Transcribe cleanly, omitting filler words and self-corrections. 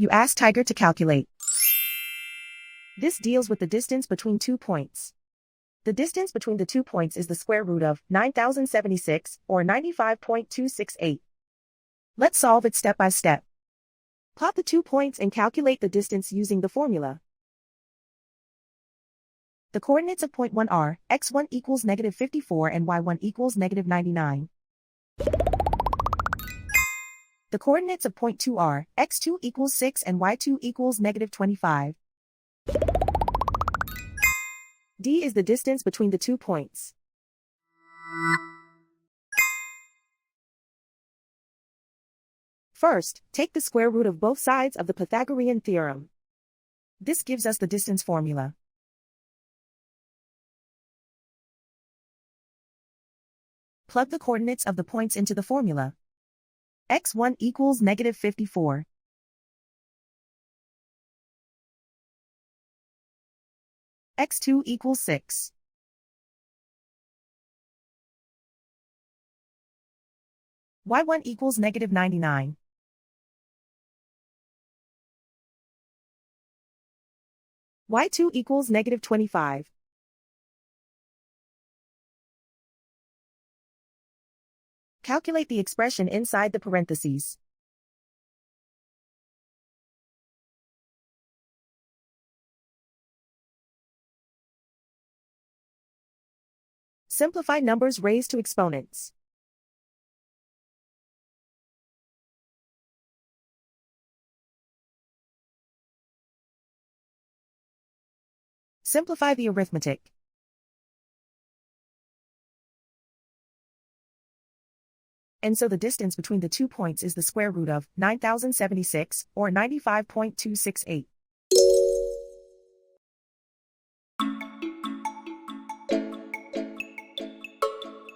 You ask Tiger to calculate. This deals with the distance between 2 points. The distance between the 2 points is the square root of 9076, or 95.268. Let's solve it step by step. Plot the 2 points and calculate the distance using the formula. The coordinates of point 1 are, x1 equals -54 and y1 equals -99. The coordinates of point 2 are, x2 equals 6 and y2 equals -25. D is the distance between the 2 points. First, take the square root of both sides of the Pythagorean theorem. This gives us the distance formula. Plug the coordinates of the points into the formula. x1 equals -54. x2 equals 6. y1 equals -99. y2 equals -25. Calculate the expression inside the parentheses. Simplify numbers raised to exponents. Simplify the arithmetic. And so the distance between the 2 points is the square root of 9076, or 95.268.